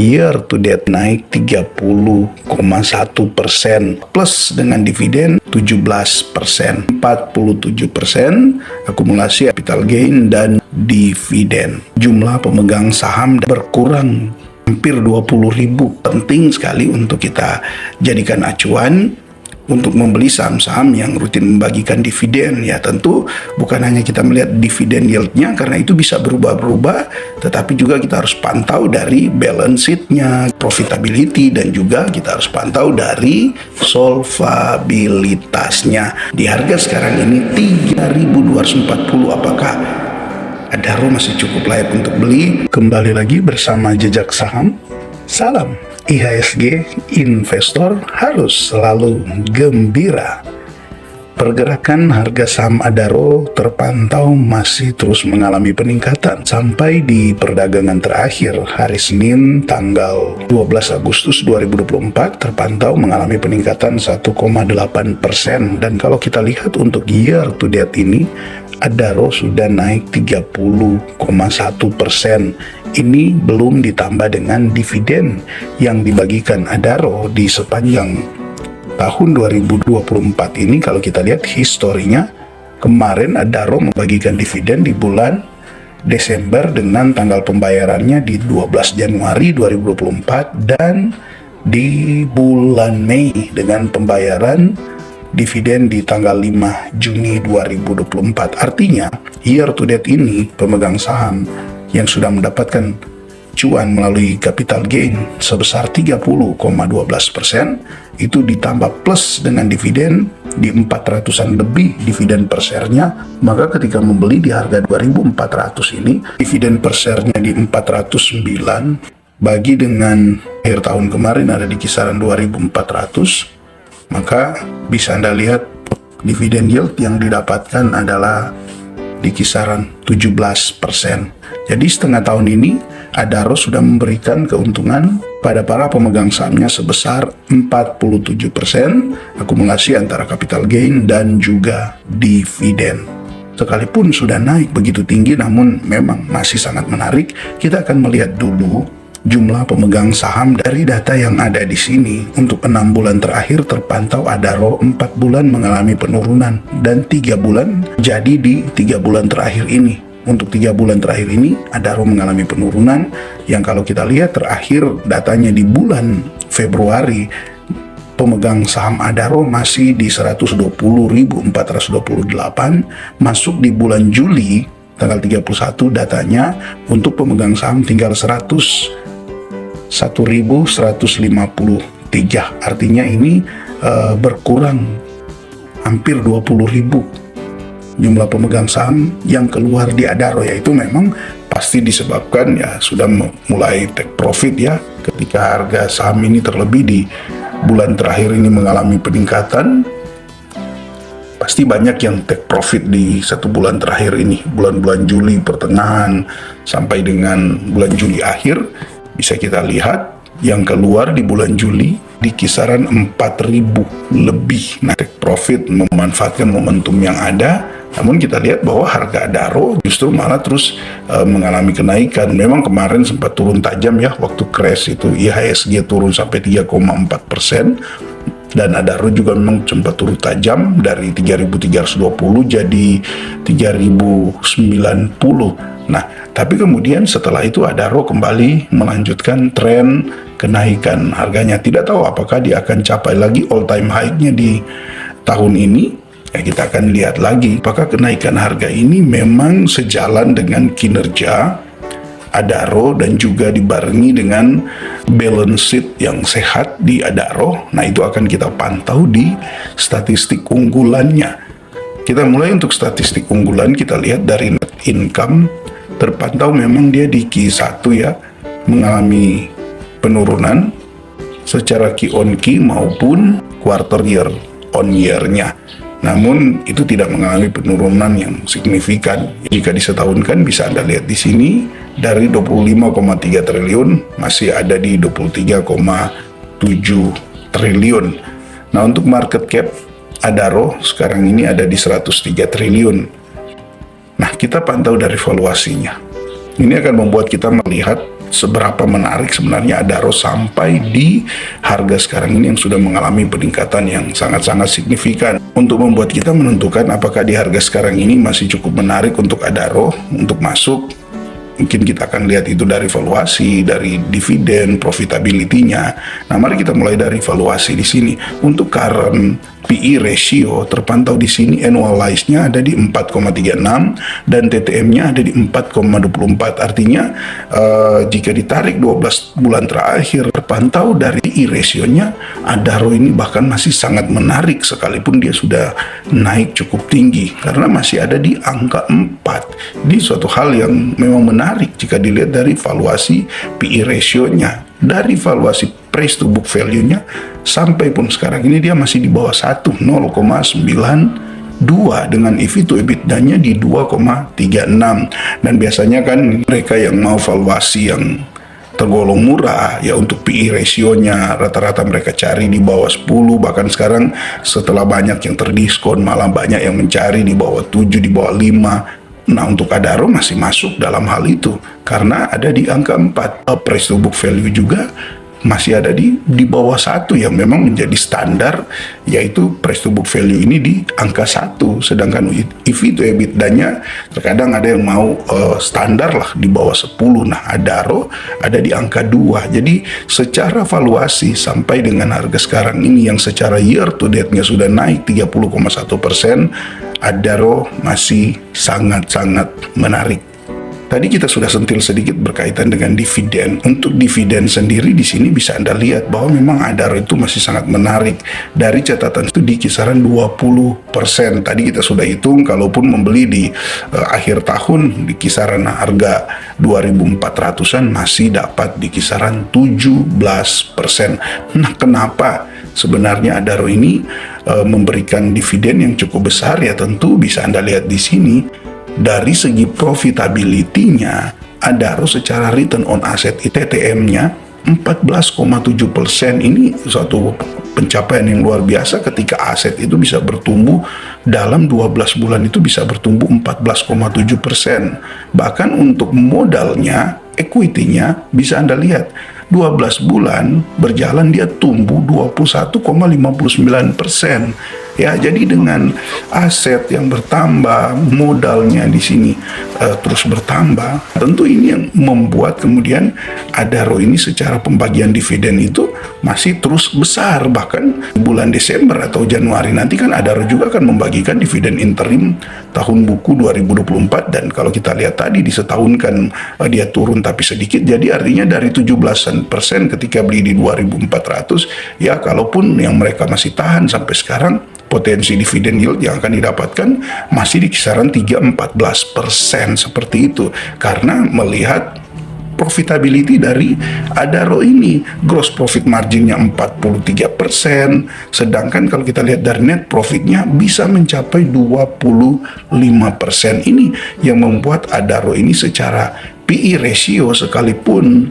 year to date naik 30,1%, plus dengan dividen 17%, 47% akumulasi capital gain dan dividen. Jumlah pemegang saham berkurang hampir 20.000. Penting sekali untuk kita jadikan acuan untuk membeli saham-saham yang rutin membagikan dividen. Ya tentu bukan hanya kita melihat dividen yieldnya, karena itu bisa berubah-berubah, tetapi juga kita harus pantau dari balance sheet-nya, profitability, dan juga kita harus pantau dari solvabilitasnya. Di harga sekarang ini 3.240, apakah Adaro masih cukup layak untuk beli? Kembali lagi bersama Jejak Saham. Salam IHSG, investor harus selalu gembira. Pergerakan harga saham Adaro terpantau masih terus mengalami peningkatan. Sampai di perdagangan terakhir hari Senin tanggal 12 Agustus 2024 terpantau mengalami peningkatan 1,8%. Dan kalau kita lihat untuk year to date ini, Adaro sudah naik 30,1%. Ini belum ditambah dengan dividen yang dibagikan Adaro di sepanjang tahun 2024 ini. Kalau kita lihat historinya, kemarin Adaro membagikan dividen di bulan Desember dengan tanggal pembayarannya di 12 Januari 2024 dan di bulan Mei dengan pembayaran dividen di tanggal 5 Juni 2024. Artinya, year to date ini pemegang saham yang sudah mendapatkan cuan melalui capital gain sebesar 30,12%, itu ditambah plus dengan dividen di 400-an lebih dividen per share-nya, maka ketika membeli di harga 2.400 ini, dividen per share-nya di 409, bagi dengan akhir tahun kemarin ada di kisaran 2.400, maka bisa Anda lihat dividen yield yang didapatkan adalah di kisaran 17%. Jadi setengah tahun ini Adaro sudah memberikan keuntungan pada para pemegang sahamnya sebesar 47% akumulasi antara capital gain dan juga dividen. Sekalipun sudah naik begitu tinggi, namun memang masih sangat menarik. Kita akan melihat dulu jumlah pemegang saham dari data yang ada di sini. Untuk 6 bulan terakhir terpantau Adaro 4 bulan mengalami penurunan dan 3 bulan jadi di 3 bulan terakhir ini. Untuk 3 bulan terakhir ini Adaro mengalami penurunan yang kalau kita lihat terakhir datanya di bulan Februari, pemegang saham Adaro masih di 120.428, masuk di bulan Juli tanggal 31 datanya untuk pemegang saham tinggal 101.153. Artinya ini berkurang hampir 20.000 jumlah pemegang saham yang keluar di Adaro. Yaitu memang pasti disebabkan ya sudah mulai take profit ya, ketika harga saham ini terlebih di bulan terakhir ini mengalami peningkatan. Pasti banyak yang take profit di 1 bulan terakhir ini, bulan-bulan Juli pertengahan sampai dengan bulan Juli akhir. Bisa kita lihat yang keluar di bulan Juli di kisaran 4.000 lebih. Nah, take profit memanfaatkan momentum yang ada. Namun kita lihat bahwa harga Adaro justru malah terus mengalami kenaikan. Memang kemarin sempat turun tajam ya, waktu crash itu IHSG turun sampai 3,4%. Dan Adaro juga memang sempat turun tajam dari 3.320 jadi 3.090. Nah, tapi kemudian setelah itu Adaro kembali melanjutkan tren kenaikan harganya. Tidak tahu apakah dia akan capai lagi all time high-nya di tahun ini. Ya, kita akan lihat lagi apakah kenaikan harga ini memang sejalan dengan kinerja Adaro dan juga dibarengi dengan balance sheet yang sehat di Adaro. Nah, itu akan kita pantau di statistik unggulannya. Kita mulai untuk statistik unggulan, kita lihat dari net income terpantau memang dia di Q1 ya mengalami penurunan secara Q on Q maupun quarter year on year-nya. Namun itu tidak mengalami penurunan yang signifikan. Jika disetahunkan bisa Anda lihat di sini dari 25,3 triliun masih ada di 23,7 triliun. Nah, untuk market cap Adaro sekarang ini ada di 103 triliun. Nah, kita pantau dari valuasinya. Ini akan membuat kita melihat seberapa menarik sebenarnya Adaro sampai di harga sekarang ini yang sudah mengalami peningkatan yang sangat-sangat signifikan. Untuk membuat kita menentukan apakah di harga sekarang ini masih cukup menarik untuk Adaro untuk masuk, mungkin kita akan lihat itu dari valuasi, dari dividen, profitability-nya. Nah, mari kita mulai dari valuasi di sini. Untuk current PE ratio terpantau di sini annualized-nya ada di 4,36 dan TTM-nya ada di 4,24. Artinya jika ditarik 12 bulan terakhir terpantau dari PE ratio-nya, Adaro ini bahkan masih sangat menarik sekalipun dia sudah naik cukup tinggi karena masih ada di angka 4. Ini suatu hal yang memang menarik jika dilihat dari valuasi PE ratio-nya. Dari valuasi price to book value-nya sampai pun sekarang ini dia masih di bawah 1, 0,92 dengan EV to EBITDA-nya di 2,36. Dan biasanya kan mereka yang mau valuasi yang tergolong murah ya untuk PE ratio-nya rata-rata mereka cari di bawah 10, bahkan sekarang setelah banyak yang terdiskon malah banyak yang mencari di bawah 7, di bawah 5. Nah, untuk Adaro masih masuk dalam hal itu karena ada di angka 4. Price to book value juga masih ada di bawah 1 yang memang menjadi standar, yaitu price to book value ini di angka 1, sedangkan EV to EBITDA-nya terkadang ada yang mau standar lah di bawah 10. Nah, Adaro ada di angka 2. Jadi secara valuasi sampai dengan harga sekarang ini yang secara year to date-nya sudah naik 30,1%, Adaro masih sangat-sangat menarik. Tadi kita sudah sentil sedikit berkaitan dengan dividen. Untuk dividen sendiri di sini bisa Anda lihat bahwa memang Adaro itu masih sangat menarik. Dari catatan itu di kisaran 20%. Tadi kita sudah hitung kalaupun membeli di akhir tahun di kisaran harga 2.400-an masih dapat di kisaran 17%. Nah, kenapa sebenarnya Adaro ini memberikan dividen yang cukup besar? Ya tentu bisa Anda lihat di sini. Dari segi profitability-nya, Adaro secara return on asset TTM-nya 14,7%. Ini suatu pencapaian yang luar biasa ketika aset itu bisa bertumbuh dalam 12 bulan itu bisa bertumbuh 14,7%. Bahkan untuk modalnya, equity-nya bisa Anda lihat 12 bulan berjalan dia tumbuh 21,59%. Ya, jadi dengan aset yang bertambah, modalnya di sini terus bertambah, tentu ini yang membuat kemudian Adaro ini secara pembagian dividen itu masih terus besar. Bahkan bulan Desember atau Januari nanti kan Adaro juga akan membagikan dividen interim tahun buku 2024, dan kalau kita lihat tadi di setahun kan dia turun tapi sedikit, jadi artinya dari 17% ketika beli di 2.400, ya kalaupun yang mereka masih tahan sampai sekarang, potensi dividen yield yang akan didapatkan masih di kisaran 3-14% seperti itu, karena melihat profitability dari Adaro ini, gross profit marginnya 43%, sedangkan kalau kita lihat dari net profitnya bisa mencapai 25%. Ini yang membuat Adaro ini secara PE ratio sekalipun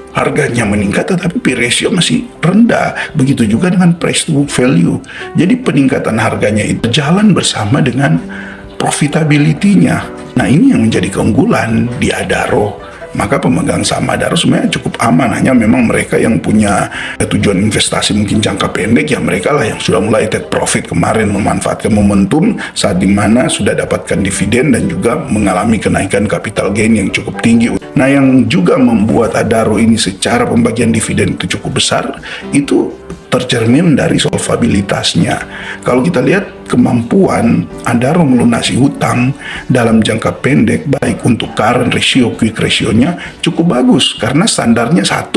harganya meningkat tetapi P ratio masih rendah. Begitu juga dengan price to book value. Jadi peningkatan harganya itu jalan bersama dengan profitability-nya. Nah, ini yang menjadi keunggulan di Adaro. Maka pemegang saham Adaro sebenarnya cukup aman, hanya memang mereka yang punya tujuan investasi mungkin jangka pendek, ya mereka lah yang sudah mulai take profit kemarin, memanfaatkan momentum saat dimana sudah dapatkan dividen dan juga mengalami kenaikan capital gain yang cukup tinggi. Nah, yang juga membuat Adaro ini secara pembagian dividen itu cukup besar, itu tercermin dari solvabilitasnya. Kalau kita lihat kemampuan Adaro melunasi hutang dalam jangka pendek, baik untuk current ratio, quick ratio-nya cukup bagus karena standarnya 1.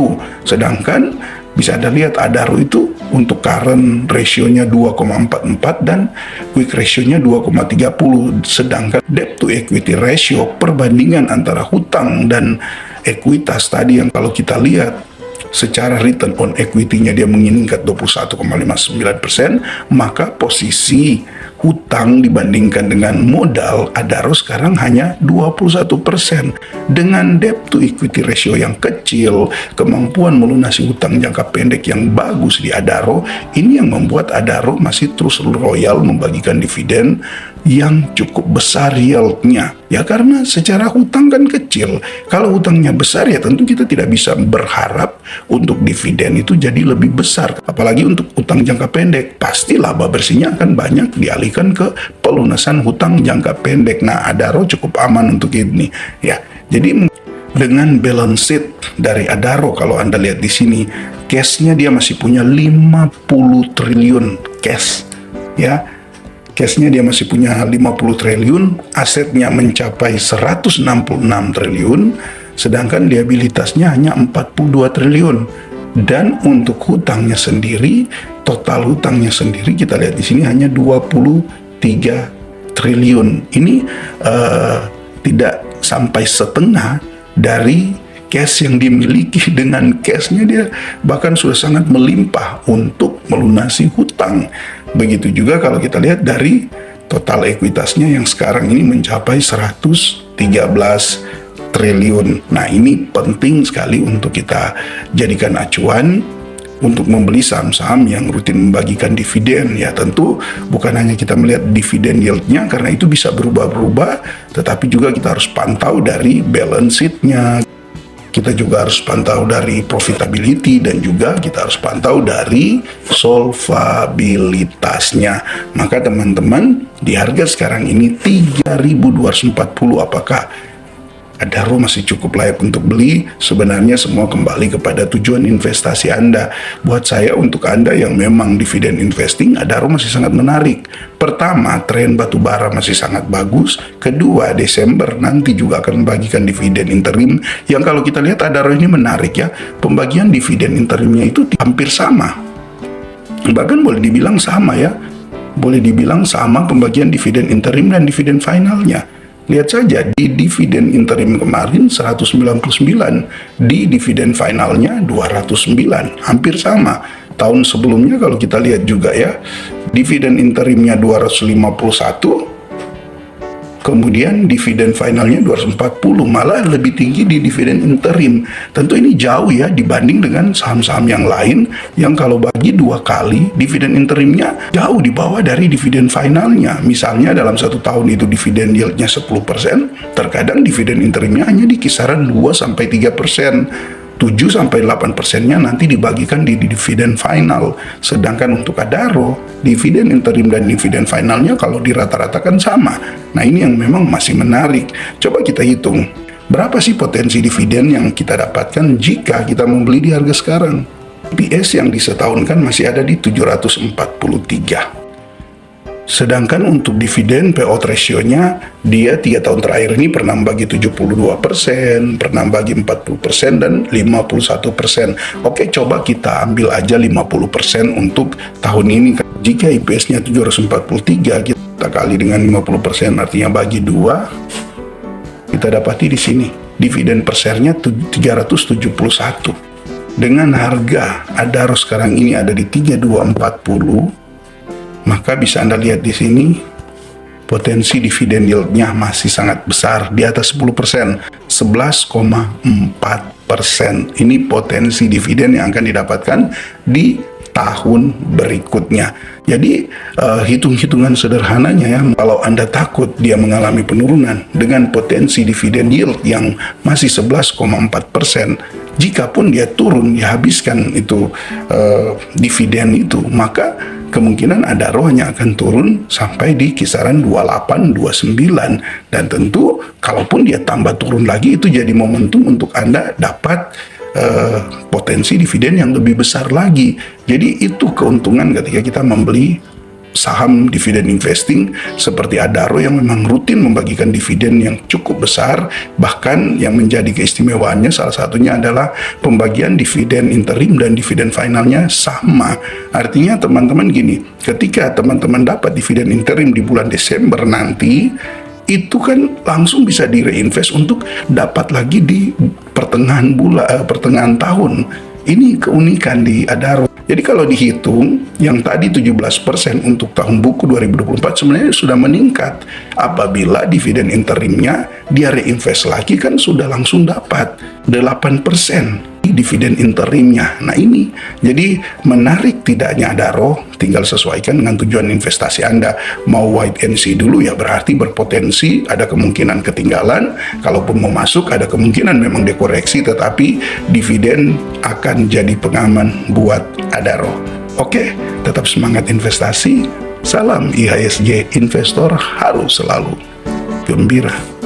Sedangkan bisa Anda lihat Adaro itu untuk current ratio-nya 2,44 dan quick ratio-nya 2,30. Sedangkan debt to equity ratio, perbandingan antara hutang dan ekuitas tadi yang kalau kita lihat secara return on equity-nya dia meningkat 21,59%, maka posisi hutang dibandingkan dengan modal, Adaro sekarang hanya 21%. Dengan debt to equity ratio yang kecil, kemampuan melunasi hutang jangka pendek yang bagus di Adaro, ini yang membuat Adaro masih terus loyal membagikan dividen yang cukup besar yieldnya. Ya karena secara hutang kan kecil. Kalau hutangnya besar ya tentu kita tidak bisa berharap untuk dividen itu jadi lebih besar. Apalagi untuk hutang jangka pendek, pasti laba bersihnya akan banyak dialihkan ke pelunasan hutang jangka pendek. Nah, Adaro cukup aman untuk ini. Ya, jadi dengan balance sheet dari Adaro, kalau Anda lihat di sini, cashnya dia masih punya 50 triliun cash. Ya, cashnya dia masih punya 50 triliun, asetnya mencapai 166 triliun, sedangkan liabilitasnya hanya 42 triliun. Dan untuk hutangnya sendiri, total hutangnya sendiri kita lihat di sini hanya 23 triliun. Ini tidak sampai setengah dari cash yang dimiliki. Dengan cashnya dia bahkan sudah sangat melimpah untuk melunasi hutang. Begitu juga kalau kita lihat dari total ekuitasnya yang sekarang ini mencapai 113 triliun. Nah, ini penting sekali untuk kita jadikan acuan untuk membeli saham-saham yang rutin membagikan dividen. Ya tentu bukan hanya kita melihat dividen yieldnya, karena itu bisa berubah-berubah, tetapi juga kita harus pantau dari balance sheet-nya. Kita juga harus pantau dari profitability, dan juga kita harus pantau dari solvabilitasnya. Maka teman-teman, di harga sekarang ini 3.240, apakah Adaro masih cukup layak untuk beli? Sebenarnya semua kembali kepada tujuan investasi Anda. Buat saya, untuk Anda yang memang dividen investing, Adaro masih sangat menarik. Pertama, tren batubara masih sangat bagus. Kedua, Desember nanti juga akan membagikan dividen interim, yang kalau kita lihat Adaro ini menarik ya. Pembagian dividen interimnya itu hampir sama. Bahkan boleh dibilang sama ya. Boleh dibilang sama pembagian dividen interim dan dividen finalnya. Lihat saja, di dividen interim kemarin 199, di dividen finalnya 209, hampir sama. Tahun sebelumnya kalau kita lihat juga ya, dividen interimnya 251, kemudian dividen finalnya 240, malah lebih tinggi di dividen interim. Tentu ini jauh ya dibanding dengan saham-saham yang lain, yang kalau bagi 2 kali, dividen interimnya jauh di bawah dari dividen finalnya. Misalnya dalam 1 tahun itu dividen yieldnya 10%, terkadang dividen interimnya hanya di kisaran 2-3%. 7-8%-nya nanti dibagikan di dividen final. Sedangkan untuk Adaro, dividen interim dan dividen finalnya kalau dirata-ratakan sama. Nah, ini yang memang masih menarik. Coba kita hitung, berapa sih potensi dividen yang kita dapatkan jika kita membeli di harga sekarang? EPS yang disetahunkan masih ada di 743. Sedangkan untuk dividen payout ratio-nya, dia 3 tahun terakhir ini pernah bagi 72%, pernah bagi 40%, dan 51%. Oke, coba kita ambil aja 50% untuk tahun ini. Jika EPS-nya 743, kita kali dengan 50%, artinya bagi 2, kita dapati di sini dividen per share-nya 371. Dengan harga Adaro sekarang ini ada di 3240, maka bisa Anda lihat di sini potensi dividen yield-nya masih sangat besar, di atas 10%, 11,4%. Ini potensi dividen yang akan didapatkan di tahun berikutnya. Jadi hitung-hitungan sederhananya ya, kalau Anda takut dia mengalami penurunan dengan potensi dividen yield yang masih 11,4%, jikapun dia turun, ya habiskan itu dividen itu, maka kemungkinan Adaro hanya akan turun sampai di kisaran 28-29. Dan tentu kalaupun dia tambah turun lagi, itu jadi momentum untuk Anda dapat potensi dividen yang lebih besar lagi. Jadi itu keuntungan ketika kita membeli saham dividen investing seperti Adaro yang memang rutin membagikan dividen yang cukup besar. Bahkan yang menjadi keistimewaannya salah satunya adalah pembagian dividen interim dan dividen finalnya sama. Artinya teman-teman gini, ketika teman-teman dapat dividen interim di bulan Desember nanti, itu kan langsung bisa direinvest untuk dapat lagi di pertengahan tahun. Ini keunikan di Adaro. Jadi kalau dihitung, yang tadi 17% untuk tahun buku 2024 sebenarnya sudah meningkat. Apabila dividen interimnya dia reinvest lagi, kan sudah langsung dapat 8% dividen interimnya. Nah ini, jadi menarik tidaknya Adaro, tinggal sesuaikan dengan tujuan investasi Anda. Mau wait and see dulu ya, berarti berpotensi ada kemungkinan ketinggalan. Kalaupun mau masuk, ada kemungkinan memang dikoreksi, tetapi dividen akan jadi pengaman buat Adaro. Oke, tetap semangat investasi. Salam IHSG, investor harus selalu gembira.